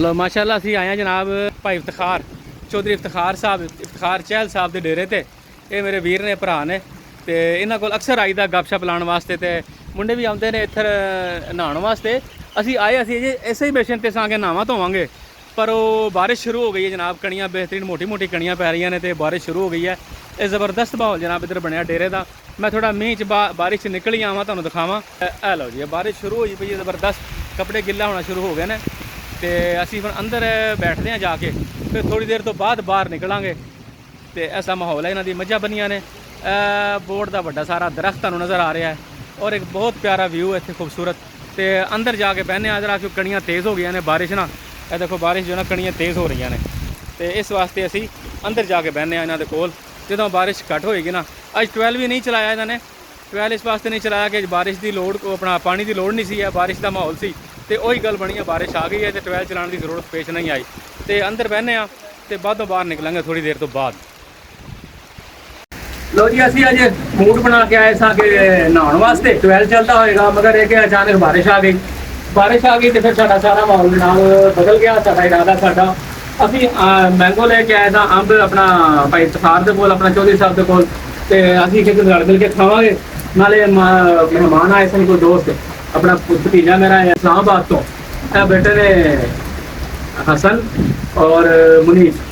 लो माशाअल्लाह असी आए हैं जनाब भाई इफ्तिखार चौधरी इफ्तिखार साहब इफ्तिखार चहल साहब के डेरे ते ये मेरे वीर ने भरा ने तो इन्हों को अक्सर आईदा गपशप लाने वास्ते तो मुंडे भी आते हैं इधर नहाने वास्ते असी आए असी इसे ही बेशन ते सां नहावा धोवांगे पर वो बारिश शुरू हो गई है जनाब कणियाँ बेहतरीन मोटी मोटी कणियाँ पै रही ने तो बारिश शुरू हो गई है ये ज़बरदस्त माहौल जनाब इधर बनया डेरे का मैं थोड़ा मीह च बारिश निकल ही आवां तुहानूं दिखावां ए लो जी बारिश शुरू होई पई ज़बरदस्त कपड़े गिला होना शुरू हो गए ने तो असी हम अंदर बैठते हैं जाके फिर थोड़ी देर तो बाद बाहर निकलांगे तो ऐसा माहौल है इन्हां दी मझां बनियां ने बोर्ड का बड़ा सारा दरख्त तुहानूं नज़र आ रहा है और एक बहुत प्यारा व्यू है इत्थे खूबसूरत तो अंदर जाके बहने आ जरा क्योंकि कणियाँ तेज़ हो गई ने बारिश ना ये देखो बारिश जो ना कणियाँ तेज़ हो रही ने तो इस वास्ते असी अंदर जाके बहने इन्हां दे कोल जो बारिश घट होएगी ना अज 12 भी नहीं चलाया इन्होंने 12 इस वास्ते नहीं चलाया कि बारिश की लोड़ अपना पानी की लोड़ नहीं सी है बारिश का माहौल सी तो वही गल बनी है बारिश आ गई है तो 12 चलाने की जरूरत पेश नहीं आई तो अंदर बहने तो बादों बाहर निकलेंगे थोड़ी देर तो बाद लो जी असी अज मूड बना के आए सा कि नहाने वास्ते 12 चलता होएगा मगर एक अचानक बारिश आ गई तो फिर साडा सारा माहौल जनाब बदल गया साडा इरादा साडा अभी मैंगो लेके आए था अंब अपना भाई इफ्तिखार के कोल अपना चौधरी साहब के कोल ते असी एक रल मिल के खावांगे नाले मेहमान आए सन कोई दोस्त अपना भतीजा मेरा है इस्लामाबाद तो बेटे ने हसन और मुनीस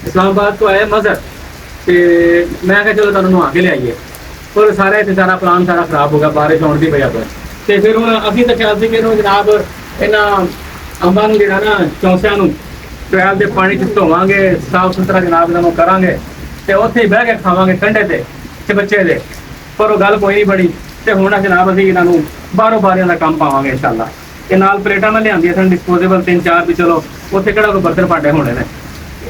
इस्लामाबाद तो आए मजहर तो मैं क्या चलो तुहानूं नहा के लियाइए पर सारा इत्थे सारा प्लान सारा खराब हो गया बारिश आने की वजह पर तो फिर हुण असीं तो ख्याल सी कि जनाब इन्हां अंबां नूं जिहड़ा ना चौंसिਆਂ ਨੂੰ ट्रैल के पानी च धोवांगे साफ सुथरा जनाब इन्हों करांगे तो उत्थे ही बह के खावांगे ठंडे ते चबच्चे दे पर वो गल कोई नहीं बनी तो हुण जनाब असीं इन्हों बाहरों बारियां का काम पावांगे इंशाअल्लाह ते नाल प्लेटां मैं लियांदियां सन डिस्पोजेबल 3-4 भी चलो उत्थे किहड़ा कोई बर्तन भांडे होने ने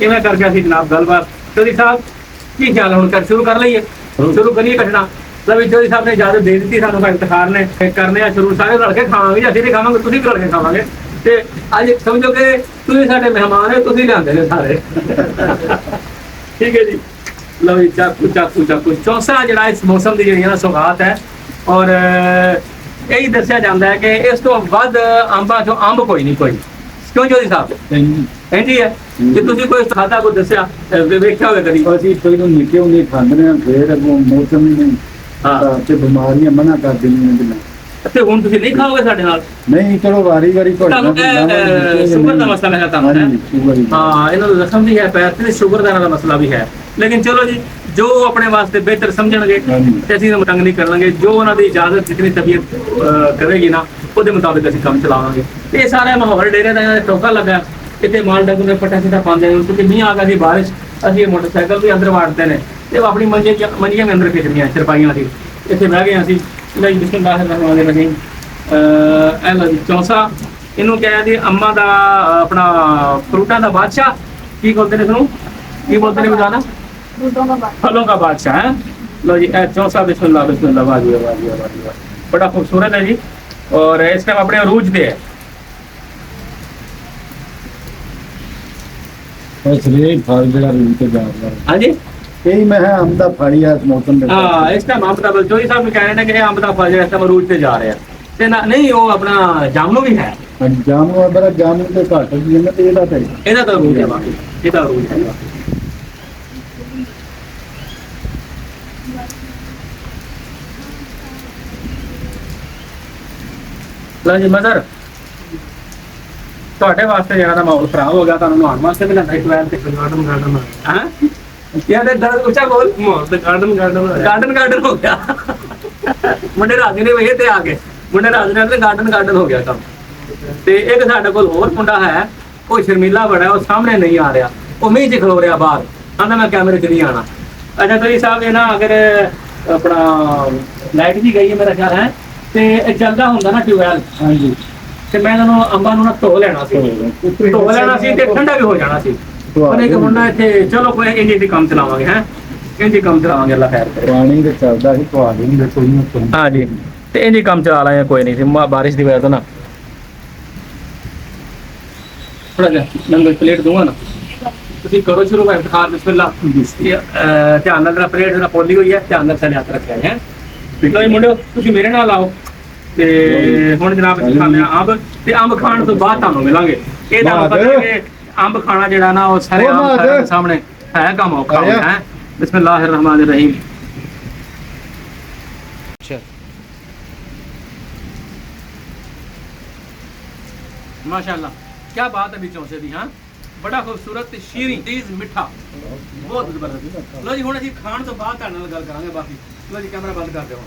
इवें करके असीं जनाब गलबात चौधरी साहब की ख्याल हुण कर शुरू कर लईए शुरू करिए कटना मतलब चौधरी साहब ने इजाजत दे दी सानूं इफ्तिखार ने करने शुरू सारे रल के खावांगे असीं नहीं खावांगे तुसीं भी रल के खावांगे ते अज समझो कि तुसीं साडे मेहमान हो तुसीं लिआंदे ने सारे ठीक है जी लो जी चाकू चाकू चाकू चौसा जिहड़ा इस मौसम की जिहड़ी ना सौगात है और यही दस्सिया जाता है कि इस तो वध अंबां चों अंब कोई नहीं कोई क्यों चौधरी साहब इंजी है जे तुसीं कोई खादा कोई दस्सिया वेख्या होवे कदी ਅਸੀਂ ਪਹਿਲਾਂ ਨਿੱਕੇ ਹੁੰਦੇ ਖਾਂਦੇ ਨੇ ਫਿਰ ਅੱਗੋਂ ਮੌਸਮ ਹੀ ਨਹੀਂ ਹਾਂ ਤੇ ਬਿਮਾਰੀਆਂ ਮਨਾ ਕਰ ਦਿੰਦੀਆਂ ਨੇ ਤੇ ਹੁਣ ਤੁਸੀਂ ਨਹੀਂ ਖਾਓਗੇ ਸਾਡੇ ਨਾਲ ਨਹੀਂ ਚਲੋ ਵਾਰੀ ਵਾਰੀ ਤੁਹਾਨੂੰ ਸ਼ੂਗਰ ਦਾ ਮਸਲਾ ਹੈ ਤੁਹਾਨੂੰ ਹਾਂ ਇਹਨਾਂ ਦਾ ਜ਼ਖਮ ਵੀ ਹੈ ਪੈਰ ਤੇ ਸ਼ੂਗਰ ਦਾ ਮਸਲਾ ਵੀ ਹੈ ਲੇਕਿਨ ਚਲੋ ਜੀ ਜੋ ਆਪਣੇ ਵਾਸਤੇ ਬਿਹਤਰ ਸਮਝਣਗੇ ਤੇ ਅਸੀਂ ਤੰਗ ਨਹੀਂ ਕਰਾਂਗੇ ਜੋ ਉਹਨਾਂ ਦੀ ਇਜਾਜ਼ਤ ਜਿਤਨੀ ਤਬੀਅਤ ਕਰੇਗੀ ਨਾ ਉਹਦੇ ਮੁਤਾਬਿਕ ਅਸੀਂ ਕੰਮ ਚਲਾਵਾਂਗੇ ਇਹ ਸਾਰਾ ਮਾਹੌਲ ਡੇਰੇ ਦਾ ਟੋਕਾ ਲੱਗਾ ਇੱਥੇ ਮਾਲ ਡੰਗਰ ਨੇ ਪਟਾ ਸਿੱਧਾ ਪਾਉਂਦੇ ਨੇ ਕਿਉਂਕਿ ਮੀਂਹ ਆ ਗਿਆ ਸੀ ਬਾਰਿਸ਼ ਅਸੀਂ ਮੋਟਰਸਾਈਕਲ ਵੀ ਅੰਦਰ ਵਾੜਦੇ ਨੇ ਤੇ ਉਹ ਆਪਣੀ ਮੰਜੀਆਂ ਵੀ ਅੰਦਰ ਖਿੱਚਦੀਆਂ ਚਰਪਾਈਆਂ ਸੀ ਇੱਥੇ ਬਹਿ ਗਏ ਅਸੀਂ ਲਈ ਬਿਸਮਿਲ੍ਲਾਹਿਰਰਹਿਮਾਨਿਰਰਹੀਮ ਇਹ ਲਓ ਜੀ ਚੌਂਸਾ ਇਹਨੂੰ ਕਹਿ ਦੀ ਅੰਮਾ ਦਾ ਆਪਣਾ ਫਰੂਟਾਂ ਦਾ ਬਾਦਸ਼ਾਹ ਕੀ ਬੋਲਦੇ ਨੇ ਇਸਨੂੰ ਕੀ ਬੋਲਦੇ ਨੇ ਬਜਾਨਾ फलों का बादशाह है लो जी चौसा बिस्मिल्लाह बिस्मिल्लाह वाह जी वाह जी वाह जी वाह बड़ा खूबसूरत है जी और इस टाइम अपने अरूज दे है ਅਸਲੀ ਫਲ ਜਿਹੜਾ ਰੂਟ ਤੇ ਜਾਂਦਾ हाँ जी ਇਹੀ ਮੈਂ ਹਾਂ ਅੰਬ ਦਾ ਫਲ ਹੀ ਆ ਇਸ ਮੌਸਮ ਦੇ हाँ इस टाइम अंब का चौधरी साहब भी कह रहे हैं कि अंब का फल इस टाइम अरूज से जा रहे हैं ते ना नहीं वो अपना जामनू भी है ਜਾਮੂ ਬੜਾ ਜਾਮੂ ਤੇ ਘੱਟ ਜੀ ਇਹਨਾਂ ਤੇ ਇਹਦਾ ਤੇ ਇਹਦਾ ਤਾਂ ਅरूज है बाकी ਇਹਦਾ अरूज है बाकी लो जी मजर ਤੁਹਾਡੇ ਵਾਸਤੇ ਜਿਹੜਾ ਦਾ ਮਾਹੌਲ ਖਰਾਬ ਹੋ ਗਿਆ ਤੁਹਾਨੂੰ ਨਹਾਉਣ ਵਾਸਤੇ ਵੀ ਲੈਂਦਾ ਇੱਕ ਵਾਰ ਤੇ ਗਾਰਡਨ ਹਾਂ ਕਿਹਾ ਤੇ ਦਰਦ ਉੱਚਾ ਬੋਲ ਮਾਹੌਲ ਤੇ ਗਾਰਡਨ ਹੋ ਗਿਆ ਮੁੰਡੇ ਰਾਜੀ ਨੇ ਵੇਖੇ ਤੇ ਆ ਕੇ ਮੁੰਡੇ ਰਾਜੀ ਨੇ ਗਾਰਡਨ ਹੋ ਗਿਆ ਕੰਮ ਤੇ ਇੱਕ ਸਾਡੇ ਕੋਲ ਹੋਰ ਮੁੰਡਾ ਹੈ ਉਹ ਸ਼ਰਮੀਲਾ ਬੜਾ ਉਹ ਸਾਹਮਣੇ ਨਹੀਂ ਆ ਰਿਹਾ ਉਹ ਮੀਂਹ 'ਚ ਖਲੋ ਰਿਹਾ ਬਾਹਰ ਕਹਿੰਦਾ ਮੈਂ ਕੈਮਰੇ 'ਚ ਨਹੀਂ ਆਣਾ ਅੱਛਾ ਤੁਸੀਂ ਸਾਹਿਬ ਇਹ ਨਾ ਅਗਰ ਆਪਣਾ ਲਾਈਟ ਵੀ ਗਈ ਹੈ ਮੇਰਾ ਖਿਆਲ ਹੈ ਤੇ ਇਹ ਚੱਲਦਾ ਹੁੰਦਾ ਨਾ ਟਿਊਬਵੈਲ ਹਾਂਜੀ ਤੇ ਮੈਂ ਇਹਨਾਂ ਨੂੰ ਅੰਬਾਂ ਨੂੰ ਨਾ ਧੋ ਲੈਣਾ ਸੀ ਤੇ ਠੰਡਾ ਵੀ ਹੋ ਜਾਣਾ ਸੀ ਪਰ ਇੱਕ ਮੁੰਡਾ ਇੱਥੇ ਚਲੋ ਕੋਈ ਇੰਜ ਕੰਮ ਚਲਾਵਾਂਗੇ ਹੈ ਇੰਜ ਕੰਮ ਚਲਾਵਾਂਗੇ ਅੱਲਾ ਖੈਰ ਕਰੇ ਪਾਣੀ ਤੇ ਚੱਲਦਾ ਸੀ ਪਾਣੀ ਨਹੀਂ ਕੋਈ ਨਹੀਂ ਹਾਂ ਜੀ ਤੇ ਇੰਜ ਕੰਮ ਚਲਾ ਲਾਂਗੇ ਕੋਈ ਨਹੀਂ ਸੀ ਬਾਰਿਸ਼ ਦੀ ਵਜ੍ਹਾ ਤੋਂ ਨਾ ਥੋੜਾ ਜਿਹਾ ਨੰਗਲ ਪਲੇਟ ਦੂੰਗਾ ਨਾ ਤੁਸੀਂ ਕਰੋ ਸ਼ੁਰੂ ਕਰ ਇਫਤਾਰ ਬਿਸਮਿਲ੍ਲਾ ਧਿਆਨ ਨਾਲ ਪਲੇਟ ਜਿਹੜਾ ਪੋਲੀ ਹੋਈ ਹੈ ਧਿਆਨ ਨਾਲ ਥੱਲੇ ਹੱਥ ਰੱਖਿਆ ਹੈ ਲੋ ਜੀ ਮੁੰਡਿਓ ਤੁਸੀਂ ਮੇਰੇ ਨਾਲ ਆਓ ਤੇ ਹੁਣ ਜਨਾਬ ਅਸੀਂ ਖਾਂਦੇ ਹਾਂ ਅੰਬ, ਤੇ ਅੰਬ ਖਾਣ ਤੋਂ ਬਾਅਦ ਤੁਹਾਨੂੰ ਮਿਲਾਂਗੇ। ਇਹ ਤੁਹਾਨੂੰ ਪਤਾ ਹੈ ਕਿ ਅੰਬ ਖਾਣਾ ਜਿਹੜਾ ਨਾ ਉਹ ਸਾਰੇ ਆਮ ਸਾਰਿਆਂ ਦੇ ਸਾਹਮਣੇ ਹੈ ਕੰਮ ਔਖਾ ਹੁੰਦਾ ਹੈ। ਬਿਸਮਿल्लाह रहमान रहीम। माशाल्लाह क्या बात है भी चौंसे दी। हाँ बड़ा खूबसूरत शीरी चीज मिठा बहुत जबरदस्त। लो जी हुण असीं खाण तो बाद तुहाडे नाल गल करांगे बाकी। लो जी कैमरा बंद कर दिओ।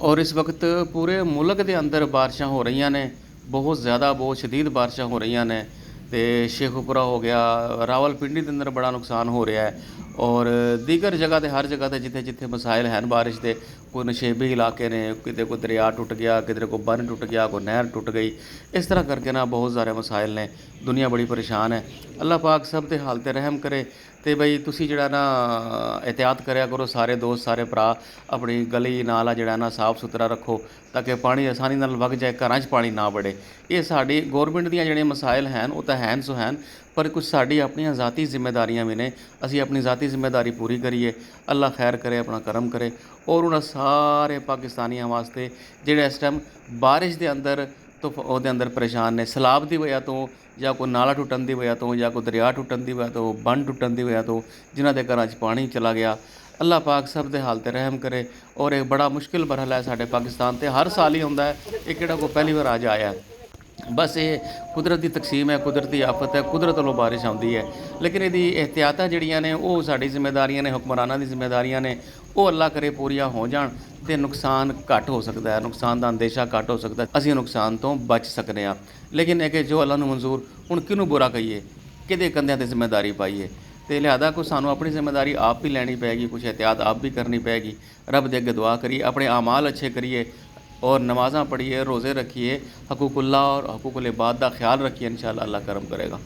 और इस वक्त पूरे मुल्क के अंदर बारिशां हो रही ने, बहुत ज़्यादा बहुत शदीद बारिशां हो रही ने। तो शेखुपुरा हो गया, रावलपिंडी के अंदर बड़ा नुकसान हो रहा है। और दीगर जगह ते हर जगह ते जिथे जिथे मसाइल हैं बारिश के, कोई नशेबी इलाके ने, किते कोई दरिया टुट गया, किधर कोई बन टुट गया, कोई नहर टुट गई। इस तरह करके ना बहुत सारे मसाइल ने, दुनिया बड़ी परेशान है। अल्लाह पाक सब ते हाल ते रहम करे। तो बई तुसी जिहड़ा ना एहतियात करिया करो, सारे दोस्त सारे भरा अपनी गली नाला जिहड़ा ना साफ सुथरा रखो, ताकि पानी आसानी नाल वग जाए, घरां 'च पानी ना वड़े। ये साडी गौरमेंट दीयां जिहड़ियां मसाइल हैं वो तो हैं सो हैं, पर कुछ साडी अपनी ज़ाती जिम्मेदारियां भी ने। असी अपनी ज़ाती जिम्मेदारी पूरी करिए, अल्लाह खैर करे, अपना करम करे। और उन्हां सारे पाकिस्तानियों वास्ते जिहड़े इस टाइम बारिश के अंदर तो ਉਹਦੇ अंदर परेशान ने, सैलाब की वजह तो या कोई नाला टुटन की वजह तो या कोई दरिया टुटन की वजह तो, बन टुटन की वजह तो, जिन्हां दे घरां 'च पानी चला गया। अल्लाह पाक सब दे हाल ते रहम करे। और एक बड़ा मुश्किल बरहल है साडे पाकिस्तान ते, हर साल ही हुंदा है, ये किहड़ा कोई पहली बार अज आया है। बस ये कुदरत की तकसीम है, कुदरती आफत है, कुदरत वालों बारिश आती है। लेकिन यदि एहतियातां जिहड़ियां ने वो साडी जिम्मेदारियां ने, हुक्मरानां दी जिम्मेदारियां ने, वो अल्लाह करे पूरियां हो जाण तो नुकसान घट हो सकता है, नुकसान का अंदेशा घट हो सकता है, असीं नुकसान तो बच सकते हैं। लेकिन है कि जो अल्लाह नूं मंजूर, हुण किहनूं बुरा कहिए, किहदे कंधिਆਂ ते जिम्मेदारी पाईए। तो लिहाजा को सानू अपनी जिम्मेदारी आप भी लैनी पैगी, कुछ एहतियात आप भी करनी पैगी। रब दे अगे दुआ करिए, अपने आमाल अच्छे करिए और नमाज़ां पढ़िए, रोज़े रखिए, हकूकुल्लाह और हकूकुल इबाद का ख्याल रखिए। इंशाअल्लाह अल्लाह करम करेगा।